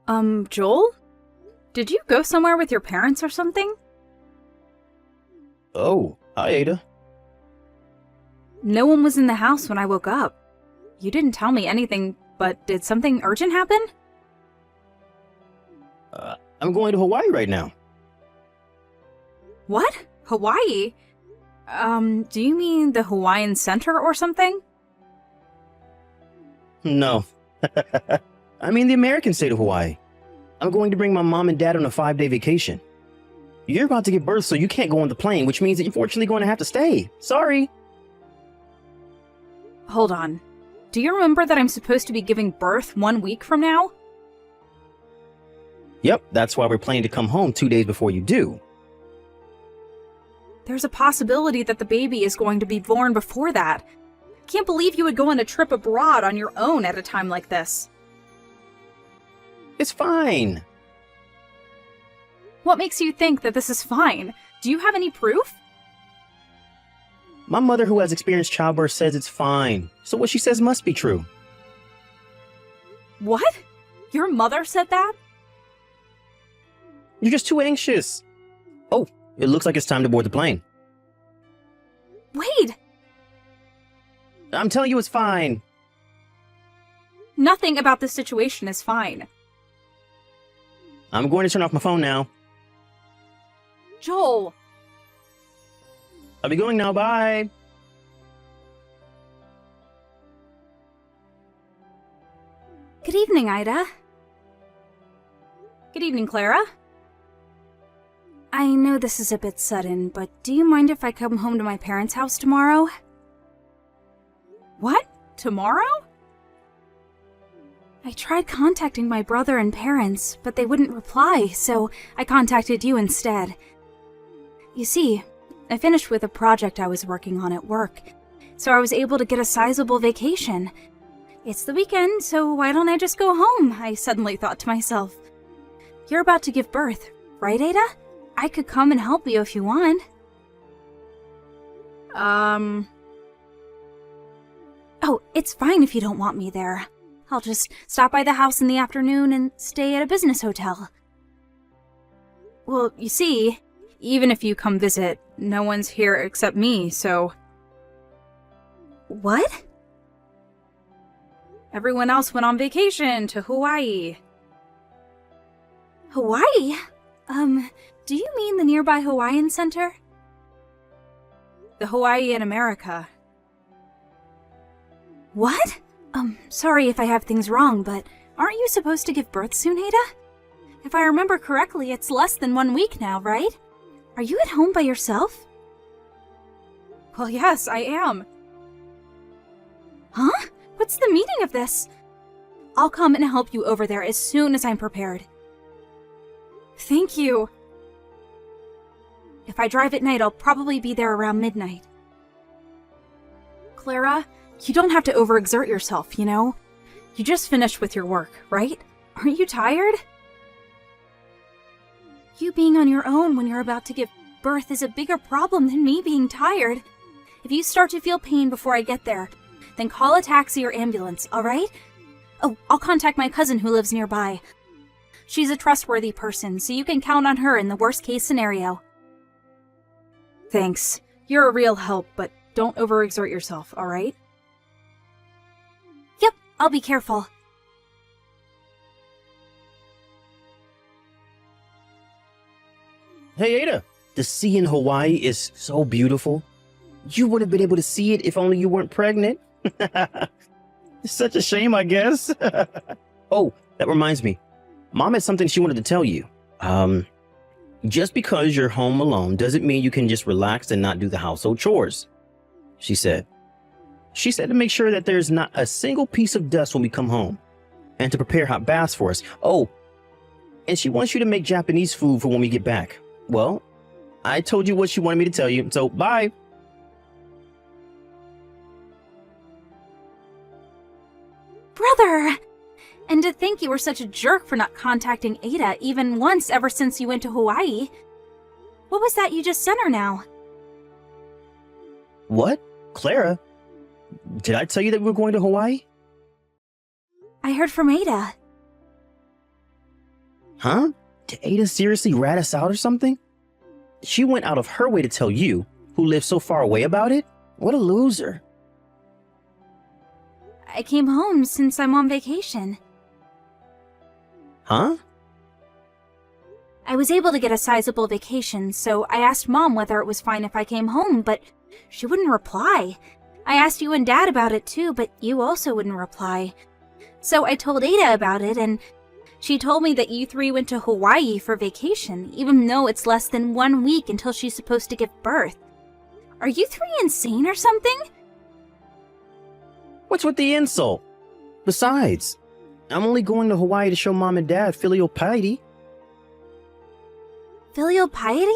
Joel? Did you go somewhere with your parents or something? Oh, hi, Ada. No one was in the house when I woke up. You didn't tell me anything, but did something urgent happen? I'm going to Hawaii right now. What? Hawaii? Do you mean the Hawaiian Center or something? No. I mean the American state of Hawaii. I'm going to bring my mom and dad on a 5-day vacation. You're about to give birth, so you can't go on the plane, which means that you're unfortunately going to have to stay. Sorry. Hold on. Do you remember that I'm supposed to be giving birth 1 week from now? Yep, that's why we're planning to come home 2 days before you do. There's a possibility that the baby is going to be born before that. Can't believe you would go on a trip abroad on your own at a time like this. It's fine. What makes you think that this is fine? Do you have any proof? My mother, who has experienced childbirth, says it's fine. So what she says must be true. What? Your mother said that? You're just too anxious. Oh, it looks like it's time to board the plane. Wait! I'm telling you it's fine. Nothing about this situation is fine. I'm going to turn off my phone now. Joel! I'll be going now, bye. Good evening, Ida. Good evening, Clara. I know this is a bit sudden, but do you mind if I come home to my parents' house tomorrow? What? Tomorrow? I tried contacting my brother and parents, but they wouldn't reply, so I contacted you instead. You see, I finished with a project I was working on at work, so I was able to get a sizable vacation. It's the weekend, so why don't I just go home? I suddenly thought to myself. You're about to give birth, right, Ada? I could come and help you if you want. Oh, it's fine if you don't want me there. I'll just stop by the house in the afternoon and stay at a business hotel. Well, you see, even if you come visit, no one's here except me, so... What? Everyone else went on vacation to Hawaii. Hawaii? Do you mean the nearby Hawaiian Center? The Hawaii in America. What? Sorry if I have things wrong, but aren't you supposed to give birth soon, Ada? If I remember correctly, it's less than 1 week now, right? Are you at home by yourself? Well, yes, I am. Huh? What's the meaning of this? I'll come and help you over there as soon as I'm prepared. Thank you. If I drive at night, I'll probably be there around midnight. Clara, you don't have to overexert yourself, you know? You just finished with your work, right? Aren't you tired? You being on your own when you're about to give birth is a bigger problem than me being tired. If you start to feel pain before I get there, then call a taxi or ambulance, alright? Oh, I'll contact my cousin who lives nearby. She's a trustworthy person, so you can count on her in the worst-case scenario. Thanks. You're a real help, but don't overexert yourself, alright? Yep, I'll be careful. Hey, Ada. The sea in Hawaii is so beautiful. You would have been able to see it if only you weren't pregnant. It's such a shame, I guess. Oh, that reminds me. Mom had something she wanted to tell you. Just because you're home alone doesn't mean you can just relax and not do the household chores, she said. She said to make sure that there's not a single piece of dust when we come home, and to prepare hot baths for us. Oh, and she wants you to make Japanese food for when we get back. Well, I told you what she wanted me to tell you, so bye. Brother! And to think you were such a jerk for not contacting Ada even once ever since you went to Hawaii. What was that you just sent her now? What? Clara? Did I tell you that we were going to Hawaii? I heard from Ada. Huh? Did Ada seriously rat us out or something? She went out of her way to tell you, who lives so far away, about it? What a loser. I came home since I'm on vacation. Huh? I was able to get a sizable vacation, so I asked Mom whether it was fine if I came home, but she wouldn't reply. I asked you and Dad about it too, but you also wouldn't reply. So I told Ada about it, and she told me that you three went to Hawaii for vacation, even though it's less than 1 week until she's supposed to give birth. Are you three insane or something? What's with the insult? Besides, I'm only going to Hawaii to show Mom and Dad filial piety. Filial piety?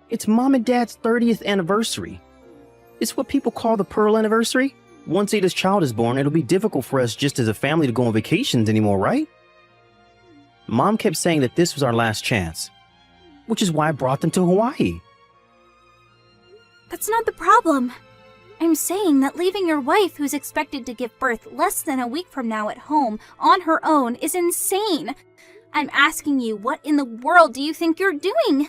It's Mom and Dad's 30th anniversary. It's what people call the Pearl Anniversary. Once Ada's child is born, it'll be difficult for us just as a family to go on vacations anymore, right? Mom kept saying that this was our last chance, which is why I brought them to Hawaii. That's not the problem. I'm saying that leaving your wife, who's expected to give birth less than a week from now at home, on her own, is insane. I'm asking you, what in the world do you think you're doing?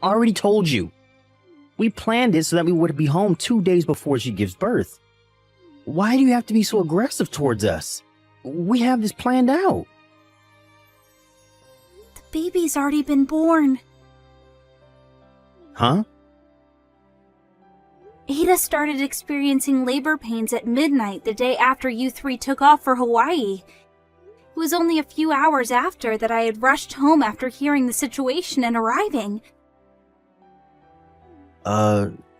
I already told you. We planned it so that we would be home 2 days before she gives birth. Why do you have to be so aggressive towards us? We have this planned out. The baby's already been born. Huh? Ada started experiencing labor pains at midnight the day after you three took off for Hawaii. It was only a few hours after that I had rushed home after hearing the situation and arriving.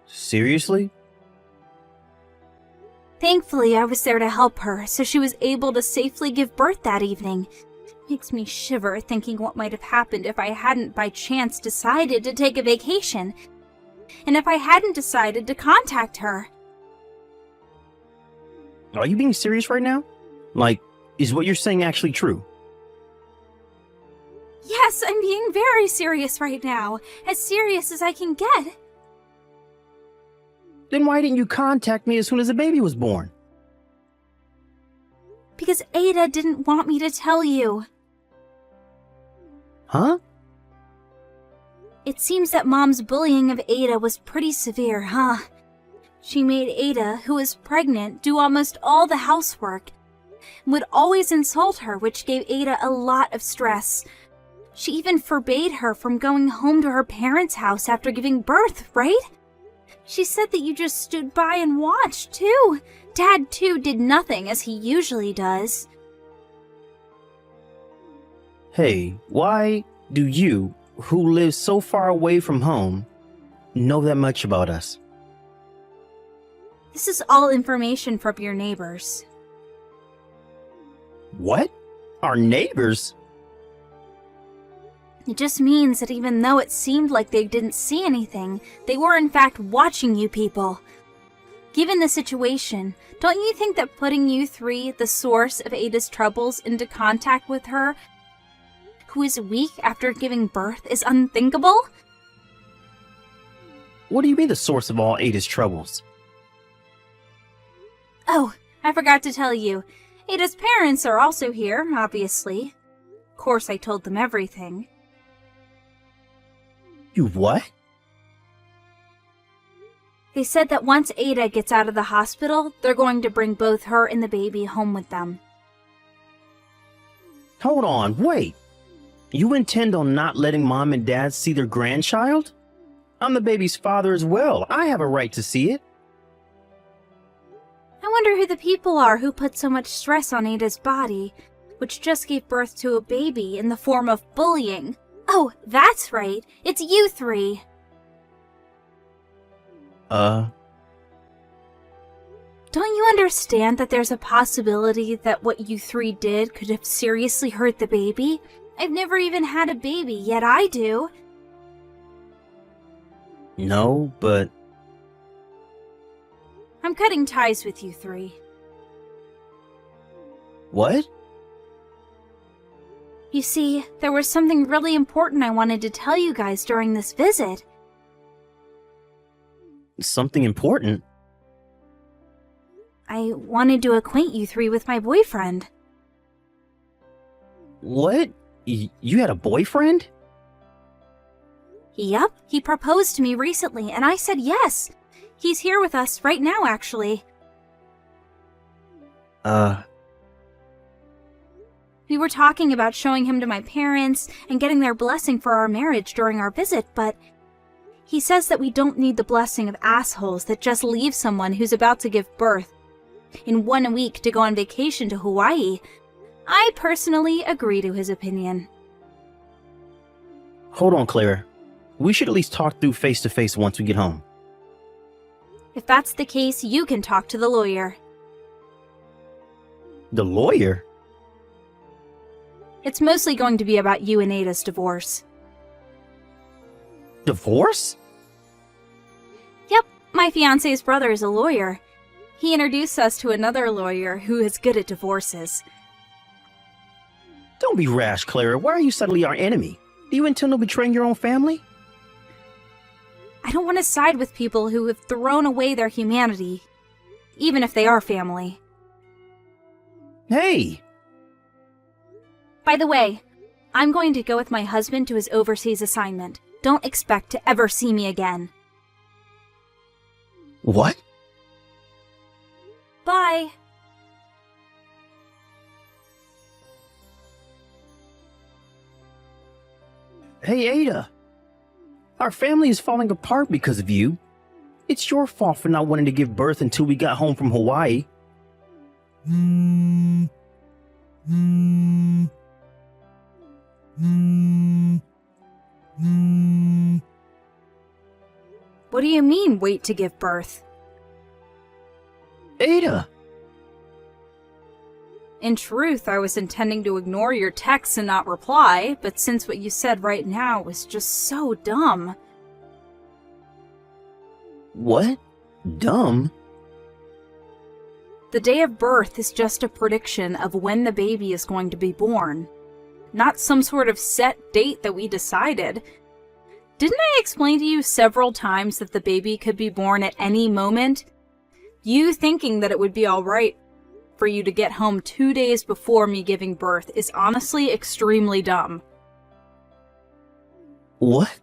Seriously? Thankfully, I was there to help her, so she was able to safely give birth that evening. Makes me shiver thinking what might have happened if I hadn't by chance decided to take a vacation. And if I hadn't decided to contact her. Are you being serious right now? Like, is what you're saying actually true? Yes, I'm being very serious right now. As serious as I can get. Then why didn't you contact me as soon as the baby was born? Because Ada didn't want me to tell you. Huh? It seems that Mom's bullying of Ada was pretty severe, huh? She made Ada, who was pregnant, do almost all the housework, and would always insult her, which gave Ada a lot of stress. She even forbade her from going home to her parents' house after giving birth, right? She said that you just stood by and watched, too. Dad, too, did nothing, as he usually does. Hey, why do you, who live so far away from home, know that much about us? This is all information from your neighbors. What? Our neighbors? It just means that even though it seemed like they didn't see anything, they were in fact watching you people. Given the situation, don't you think that putting you three, the source of Ada's troubles, into contact with her, who is weak after giving birth, is unthinkable? What do you mean the source of all Ada's troubles? Oh, I forgot to tell you. Ada's parents are also here, obviously. Of course, I told them everything. You what? They said that once Ada gets out of the hospital, they're going to bring both her and the baby home with them. Hold on, wait. You intend on not letting Mom and Dad see their grandchild? I'm the baby's father as well. I have a right to see it. I wonder who the people are who put so much stress on Ada's body, which just gave birth to a baby in the form of bullying. Oh, that's right. It's you three. Don't you understand that there's a possibility that what you three did could have seriously hurt the baby? I've never even had a baby, yet I do. No, but... I'm cutting ties with you three. What? You see, there was something really important I wanted to tell you guys during this visit. Something important? I wanted to acquaint you three with my boyfriend. What? You had a boyfriend? Yep, he proposed to me recently, and I said yes. He's here with us right now, actually. We were talking about showing him to my parents and getting their blessing for our marriage during our visit, but he says that we don't need the blessing of assholes that just leave someone who's about to give birth in 1 week to go on vacation to Hawaii. I personally agree to his opinion. Hold on, Clara. We should at least talk through face to face once we get home. If that's the case, you can talk to the lawyer. The lawyer? It's mostly going to be about you and Ada's divorce. Divorce? Yep, my fiancé's brother is a lawyer. He introduced us to another lawyer who is good at divorces. Don't be rash, Clara. Why are you suddenly our enemy? Do you intend on betraying your own family? I don't want to side with people who have thrown away their humanity, even if they are family. Hey! By the way, I'm going to go with my husband to his overseas assignment. Don't expect to ever see me again. What? Bye. Hey, Ada. Our family is falling apart because of you. It's your fault for not wanting to give birth until we got home from Hawaii. What do you mean, wait to give birth? Ada! In truth, I was intending to ignore your texts and not reply, but since what you said right now was just so dumb. What? Dumb? The day of birth is just a prediction of when the baby is going to be born, not some sort of set date that we decided. Didn't I explain to you several times that the baby could be born at any moment? You thinking that it would be alright for you to get home 2 days before me giving birth is honestly extremely dumb. What?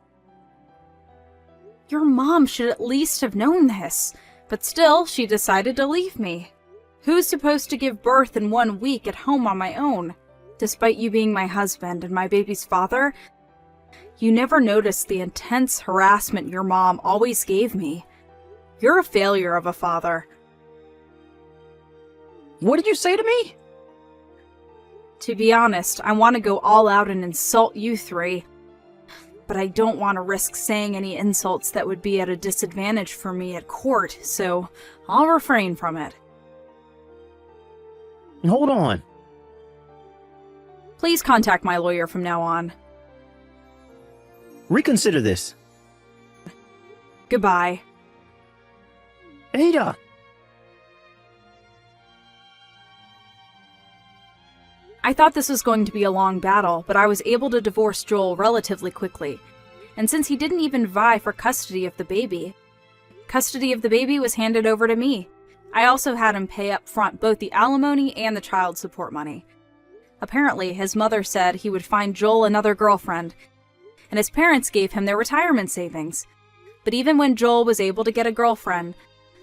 Your mom should at least have known this, but still, she decided to leave me. Who's supposed to give birth in 1 week at home on my own? Despite you being my husband and my baby's father, you never noticed the intense harassment your mom always gave me. You're a failure of a father. What did you say to me? To be honest, I want to go all out and insult you three. But I don't want to risk saying any insults that would be at a disadvantage for me at court, so I'll refrain from it. Hold on. Please contact my lawyer from now on. Reconsider this. Goodbye. Ada! I thought this was going to be a long battle, but I was able to divorce Joel relatively quickly. And since he didn't even vie for custody of the baby was handed over to me. I also had him pay up front both the alimony and the child support money. Apparently, his mother said he would find Joel another girlfriend, and his parents gave him their retirement savings. But even when Joel was able to get a girlfriend,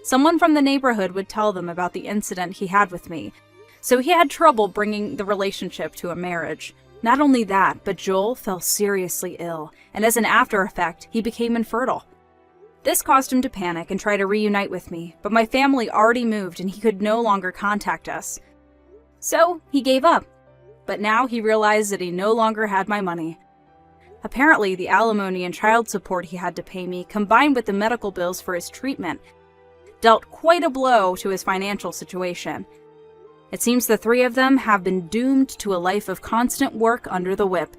someone from the neighborhood would tell them about the incident he had with me, so he had trouble bringing the relationship to a marriage. Not only that, but Joel fell seriously ill, and as an after effect, he became infertile. This caused him to panic and try to reunite with me, but my family already moved and he could no longer contact us. So, he gave up. But now he realized that he no longer had my money. Apparently, the alimony and child support he had to pay me, combined with the medical bills for his treatment, dealt quite a blow to his financial situation. It seems the three of them have been doomed to a life of constant work under the whip.